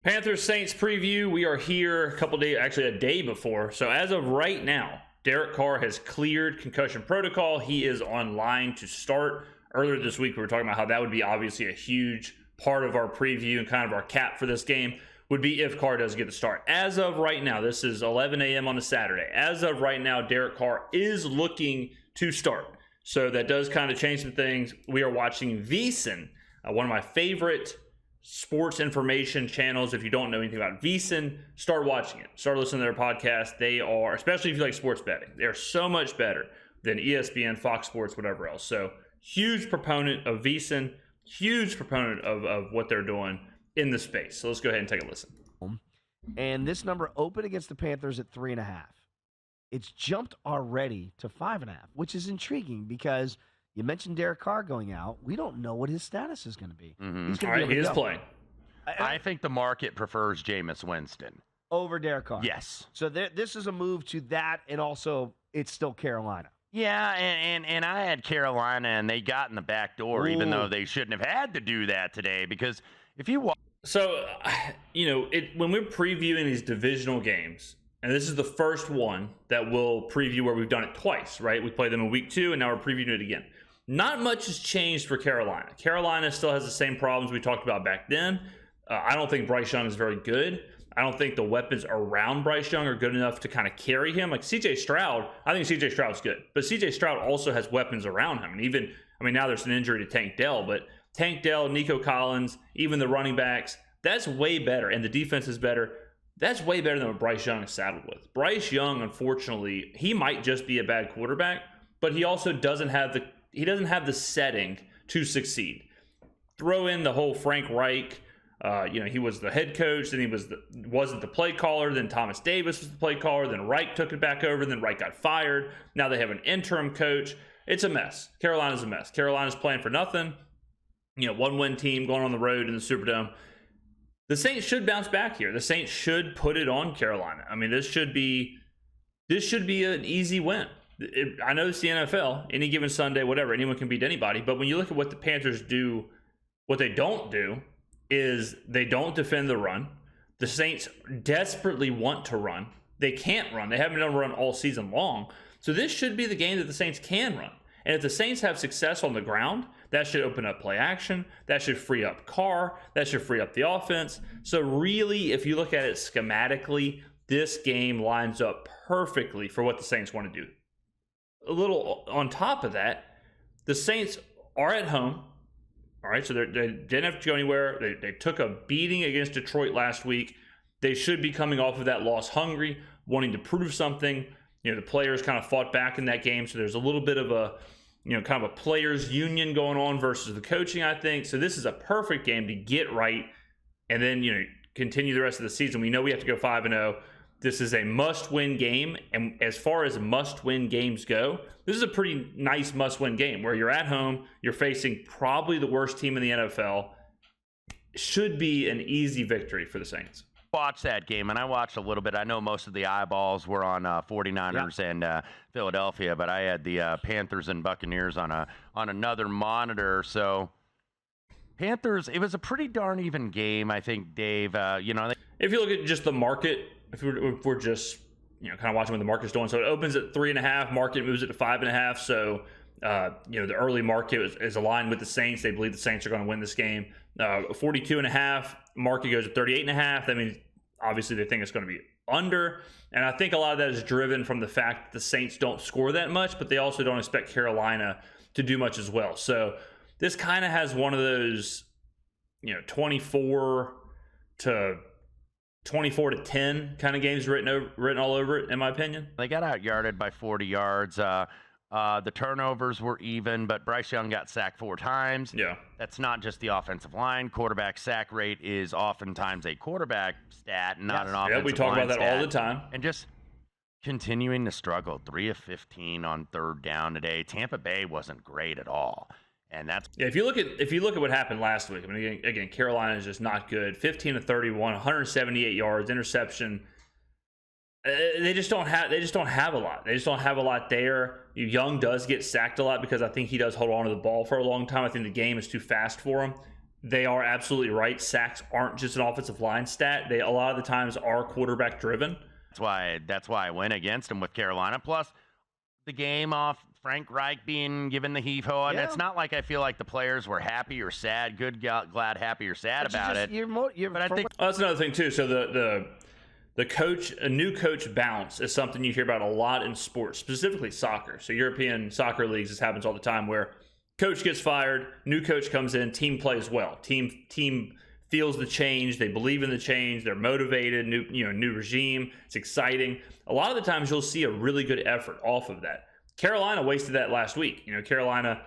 Panthers Saints preview. We are here a couple days, actually a day before. So as of right now, Derek Carr has cleared concussion protocol. He is online to start. Earlier this week, we were talking about how that would be obviously a huge part of our preview and kind of our cap for this game would be if Carr does get the start. As of right now, this is 11 a.m. on a Saturday. As of right now, Derek Carr is looking to start. So that does kind of change some things. We are watching VSIN, one of my favorite sports information channels. If you don't know anything about VSIN, start watching it. Start listening to their podcast. They are, especially if you like sports betting, they're so much better than ESPN, Fox Sports, whatever else. So huge proponent of VSIN, huge proponent of what they're doing in the space. So let's go ahead and take a listen. And this number opened against the Panthers at 3.5. It's jumped already to 5.5, which is intriguing because you mentioned Derek Carr going out. We don't know what his status is going to be. Mm-hmm. He's going to be he is playing. I think the market prefers Jameis Winston over Derek Carr. Yes. So this is a move to that, and also it's still Carolina. Yeah, and I had Carolina, and they got in the back door, even though they shouldn't have had to do that today. Because if you watch, so when we're previewing these divisional games, and this is the first one that we'll preview where we've done it twice, right? We played them in week 2, and now we're previewing it again. Not much has changed for Carolina. Carolina still has the same problems we talked about back then. I don't think Bryce Young is very good. I don't think the weapons around Bryce Young are good enough to kind of carry him. Like CJ Stroud, I think CJ Stroud's good. But CJ Stroud also has weapons around him. And even, now there's an injury to Tank Dell, but Tank Dell, Nico Collins, even the running backs, that's way better. And the defense is better. That's way better than what Bryce Young is saddled with. Bryce Young, unfortunately, he might just be a bad quarterback, but he also doesn't have the setting to succeed. Throw in the whole Frank Reich. He was the head coach, then he wasn't the play caller, then Thomas Davis was the play caller, then Reich took it back over, then Reich got fired. Now they have an interim coach. It's a mess. Carolina's a mess. Carolina's playing for nothing. One-win team going on the road in the Superdome. The Saints should bounce back here. The Saints should put it on Carolina. This should be an easy win. I know it's the NFL. Any given Sunday, whatever, anyone can beat anybody. But when you look at what the Panthers do, what they don't do is they don't defend the run. The Saints desperately want to run. They can't run. They haven't done a run all season long. So this should be the game that the Saints can run. And if the Saints have success on the ground, that should open up play action. That should free up Carr. That should free up the offense. So really, if you look at it schematically, this game lines up perfectly for what the Saints want to do. A little on top of that, the Saints are at home. All right, so they didn't have to go anywhere. They took a beating against Detroit last week. They should be coming off of that loss hungry, wanting to prove something. The players kind of fought back in that game, so there's a little bit of a, kind of a players' union going on versus the coaching, I think. So this is a perfect game to get right and then, continue the rest of the season. We know we have to go 5-0. This is a must-win game, and as far as must-win games go, this is a pretty nice must-win game where you're at home, you're facing probably the worst team in the NFL. Should be an easy victory for the Saints. Watch that game, and I watched a little bit. I know most of the eyeballs were on 49ers and Philadelphia, but I had the Panthers and Buccaneers on another monitor. So Panthers, it was a pretty darn even game, I think, Dave. If you look at just the market, if we're just kind of watching what the market's doing, so it opens at 3.5, market moves it to 5.5. So the early market is aligned with the Saints. They believe the Saints are going to win this game. 42.5, market goes to 38.5. That means obviously they think it's going to be under. And I think a lot of that is driven from the fact that the Saints don't score that much, but they also don't expect Carolina to do much as well. So this kind of has one of those, 24 to 10 kind of games written all over it, in my opinion. They got out-yarded by 40 yards. The turnovers were even, but Bryce Young got sacked 4 times. Yeah. That's not just the offensive line. Quarterback sack rate is oftentimes a quarterback stat, not an offensive line. Yeah, we talk about that all the time. And just continuing to struggle. 3 of 15 on third down today. Tampa Bay wasn't great at all. And that's if you look at what happened last week. Again, Carolina is just not good. 15 of 31, 178 yards, interception. They just don't have a lot. They just don't have a lot there. Young does get sacked a lot because I think he does hold on to the ball for a long time. I think the game is too fast for him. they are absolutely right. Sacks aren't just an offensive line stat. They a lot of the times are quarterback driven. That's why I went against him with Carolina. Plus, the game off Frank Reich being given the heave-ho, and it's not like I feel like the players were happy or sad, glad, happy or sad about it. But I think that's another thing too. So the coach, a new coach bounce is something you hear about a lot in sports, specifically soccer. So European soccer leagues, this happens all the time where coach gets fired, new coach comes in, team plays well, team feels the change, they believe in the change, they're motivated, new regime, it's exciting. A lot of the times you'll see a really good effort off of that. Carolina wasted that last week. Carolina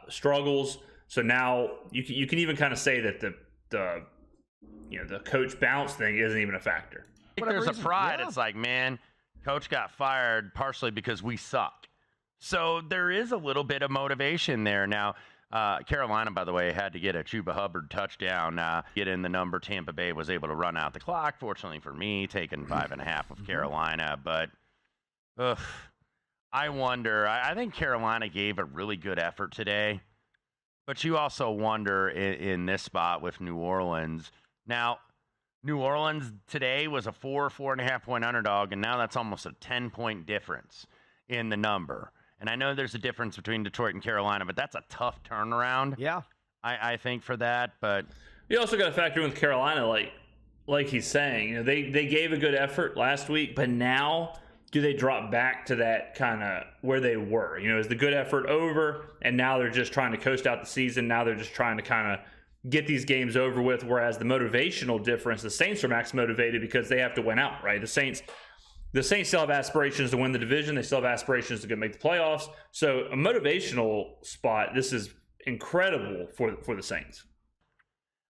struggles, so now you can even kind of say that the coach bounce thing isn't even a factor. I think there's a pride. It's like, man, coach got fired partially because we suck. So there is a little bit of motivation there. Now, Carolina, by the way, had to get a Chuba Hubbard touchdown, get in the number. Tampa Bay was able to run out the clock. Fortunately for me, taking 5.5 of Carolina. But I wonder. I think Carolina gave a really good effort today. But you also wonder in this spot with New Orleans. Now, New Orleans today was a 4.5 point underdog, and now that's almost a 10-point difference in the number. And I know there's a difference between Detroit and Carolina, but that's a tough turnaround. Yeah, I think for that. But you also got to factor in with Carolina, like he's saying, they gave a good effort last week, but now do they drop back to that kind of where they were? Is the good effort over, and now they're just trying to coast out the season? Now they're just trying to kind of get these games over with, whereas the motivational difference, the Saints are max motivated because they have to win out, right? The Saints still have aspirations to win the division. They still have aspirations to make the playoffs. So a motivational spot, this is incredible for the Saints.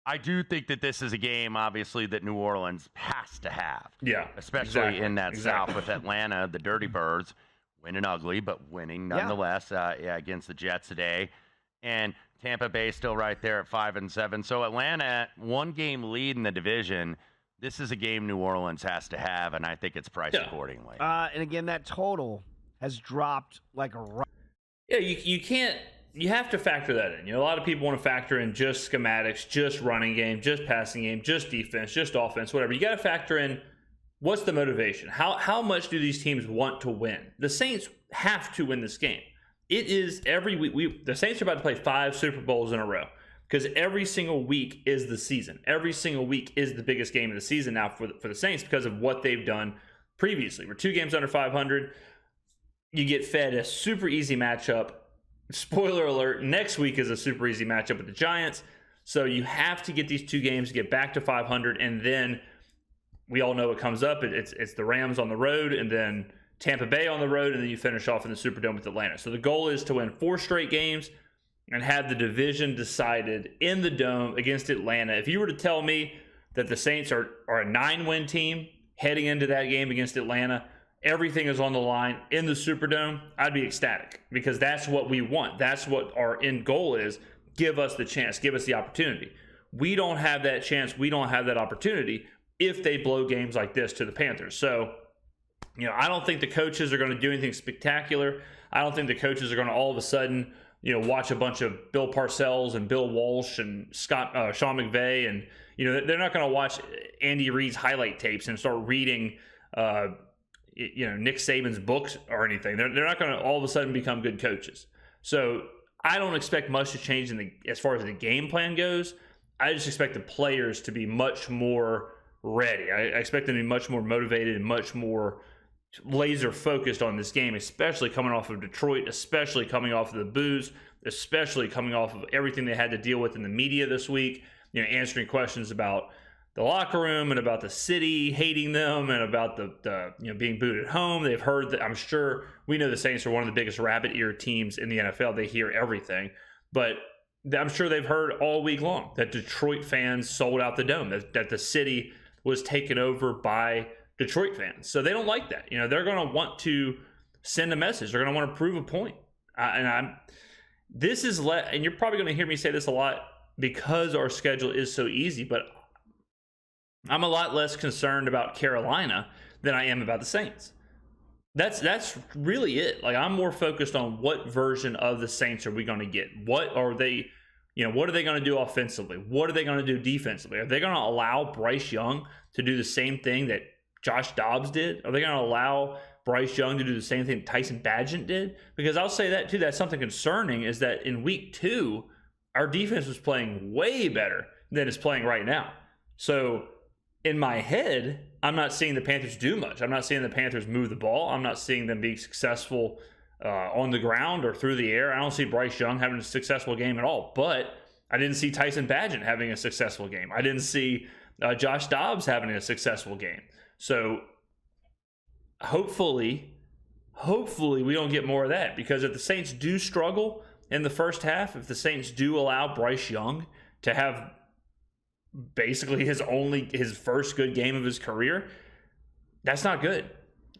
I do think that this is a game, obviously, that New Orleans has to have. Yeah, especially in that South with Atlanta, the Dirty Birds, winning ugly, but winning nonetheless against the Jets today. And Tampa Bay still right there at 5-7. So Atlanta, one game lead in the division. This is a game New Orleans has to have, and I think it's priced accordingly. And again, that total has dropped like a rock. Yeah, you can't. You have to factor that in. A lot of people want to factor in just schematics, just running game, just passing game, just defense, just offense, whatever. You got to factor in what's the motivation. How much do these teams want to win? The Saints have to win this game. It is every week. The Saints are about to play 5 Super Bowls in a row because every single week is the season. Every single week is the biggest game of the season now for the Saints because of what they've done previously. We're 2 games under 500. You get fed a super easy matchup. Spoiler alert, next week is a super easy matchup with the Giants. So you have to get these 2 games to get back to 500, and then we all know what comes up. It's the Rams on the road, and then Tampa Bay on the road, and then you finish off in the Superdome with Atlanta. So the goal is to win 4 straight games and have the division decided in the Dome against Atlanta. If you were to tell me that the Saints are a 9-win team heading into that game against Atlanta, everything is on the line in the Superdome, I'd be ecstatic because that's what we want. That's what our end goal is. Give us the chance. Give us the opportunity. We don't have that chance. We don't have that opportunity if they blow games like this to the Panthers. So, I don't think the coaches are going to do anything spectacular. I don't think the coaches are going to all of a sudden, watch a bunch of Bill Parcells and Bill Walsh and Sean McVay. And, they're not going to watch Andy Reid's highlight tapes and start reading, Nick Saban's books or anything. They're not going to all of a sudden become good coaches. So I don't expect much to change as far as the game plan goes. I just expect the players to be much more ready. I expect them to be much more motivated and much more laser focused on this game, especially coming off of Detroit, especially coming off of the boos, especially coming off of everything they had to deal with in the media this week, answering questions about the locker room and about the city hating them and about the being booed at home. They've heard that. I'm sure we know the Saints are one of the biggest rabbit ear teams in the NFL. They hear everything, but I'm sure they've heard all week long that Detroit fans sold out the Dome, that the city was taken over by Detroit fans. So they don't like that. They're going to want to send a message. They're going to want to prove a point. And you're probably going to hear me say this a lot because our schedule is so easy, but I'm a lot less concerned about Carolina than I am about the Saints. That's really it. I'm more focused on what version of the Saints are we going to get? What are they What are they going to do offensively? What are they going to do defensively? Are they going to allow Bryce Young to do the same thing that Josh Dobbs did? Are they going to allow Bryce Young to do the same thing Tyson Bagent did? Because I'll say that too, that's something concerning, is that in week 2, our defense was playing way better than it's playing right now. So in my head, I'm not seeing the Panthers do much. I'm not seeing the Panthers move the ball. I'm not seeing them be successful on the ground or through the air. I don't see Bryce Young having a successful game at all. But I didn't see Tyson Bagent having a successful game. I didn't see Josh Dobbs having a successful game. So hopefully we don't get more of that, because if the Saints do struggle in the first half, if the Saints do allow Bryce Young to have basically his first good game of his career, that's not good.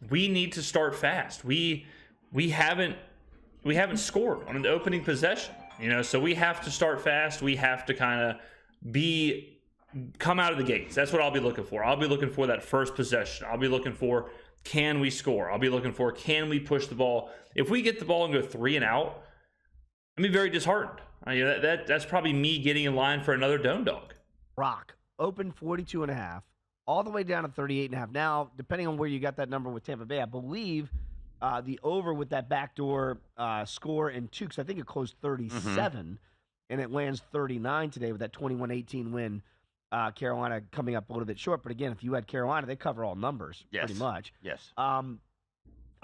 We need to start fast. We haven't scored on an opening possession, so we have to start fast. We have to kind of come out of the gates. That's what I'll be looking for. I'll be looking for that first possession. I'll be looking for, can we score? I'll be looking for, can we push the ball? If we get the ball and go 3 and out, I'll be very disheartened. That's probably me getting in line for another dome dog. Rock, open 42.5, all the way down to 38.5. Now, depending on where you got that number with Tampa Bay, I believe the over with that backdoor score in 2, because I think it closed 37, and it lands 39 today with that 21-18 win. Carolina coming up a little bit short. But again, if you had Carolina, they cover all numbers pretty much. Yes. Are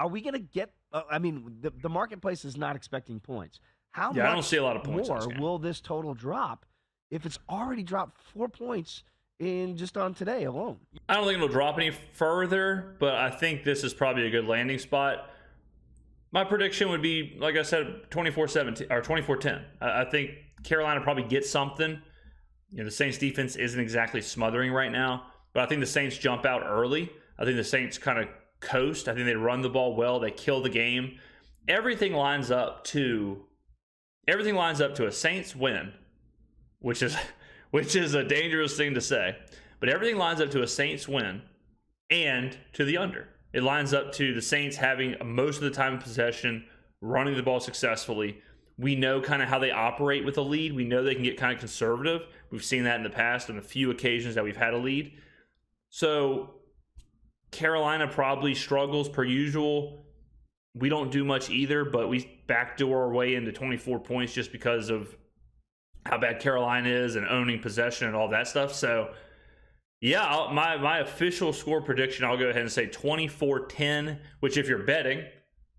we going to get the marketplace is not expecting points. How much I don't see a lot of points more will this total drop if it's already dropped 4 points just on today alone? I don't think it'll drop any further, but I think this is probably a good landing spot. My prediction would be, like I said, 24-17 or 24-10. I think Carolina probably gets something. The Saints defense isn't exactly smothering right now, but I think the Saints jump out early. I think the Saints kind of coast. I think they run the ball well. They kill the game. Everything lines up to a Saints win, which is a dangerous thing to say, but everything lines up to a Saints win and to the under. It lines up to the Saints having most of the time in possession, running the ball successfully. We know kind of how they operate with a lead. We know they can get kind of conservative. We've seen that in the past on a few occasions that we've had a lead. So Carolina probably struggles per usual. We don't do much either, but we backdoor our way into 24 points just because of how bad Carolina is and owning possession and all that stuff. So, yeah, my official score prediction, I'll go ahead and say 24-10, which if you're betting,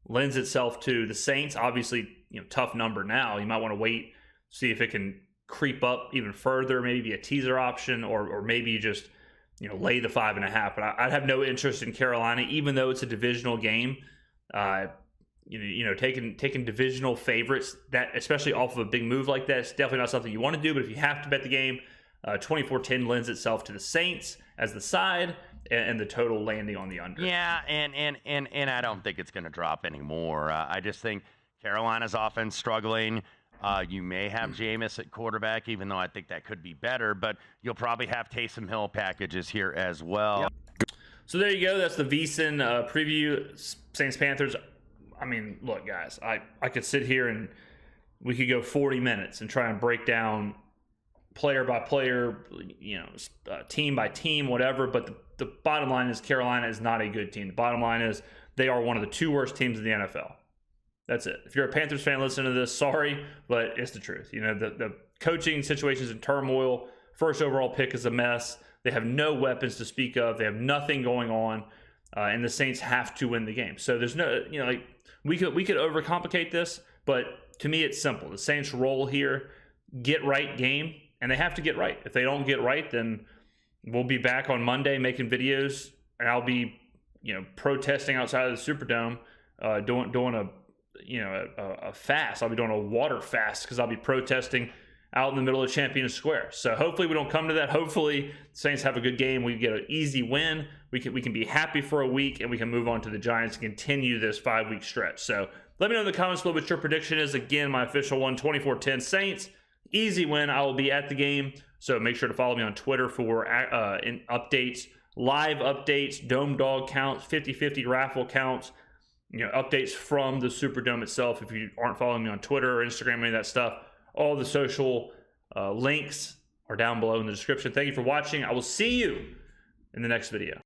lends itself to the Saints. Obviously, tough number now. You might want to wait, see if it can creep up even further, maybe be a teaser option, or maybe you just lay the 5.5. But I'd have no interest in Carolina, even though it's a divisional game. Taking divisional favorites, that especially off of a big move like that, it's definitely not something you want to do. But if you have to bet the game, 24-10 lends itself to the Saints as the side and the total landing on the under. Yeah, and I don't think it's going to drop anymore. I just think Carolina's offense struggling. You may have Jameis at quarterback, even though I think that could be better. But you'll probably have Taysom Hill packages here as well. Yep. So there you go. That's the VSIN preview, Saints Panthers. I mean, look, guys, I could sit here and we could go 40 minutes and try and break down player by player, team by team, whatever. But the bottom line is Carolina is not a good team. The bottom line is they are one of the 2 worst teams in the NFL. That's it. If you're a Panthers fan listening to this, sorry, but it's the truth. The coaching situation's in turmoil. First overall pick is a mess. They have no weapons to speak of. They have nothing going on, and the Saints have to win the game. So there's no, we could overcomplicate this, but to me it's simple. The Saints roll here, get right game, and they have to get right. If they don't get right, then we'll be back on Monday making videos, and I'll be, protesting outside of the Superdome, doing a fast. I'll be doing a water fast because I'll be protesting out in the middle of Champion Square. So hopefully we don't come to that. Hopefully the Saints have a good game. We get an easy win. We can be happy for a week, and we can move on to the Giants and continue this 5-week stretch. So let me know in the comments below what your prediction is. Again, my official one, 24-10 Saints. Easy win. I will be at the game. So make sure to follow me on Twitter for updates, live updates, dome dog counts, 50-50 raffle counts, updates from the Superdome itself. If you aren't following me on Twitter or Instagram, any of that stuff, all the social Links are down below in the description. Thank you for watching. I will see you in the next video.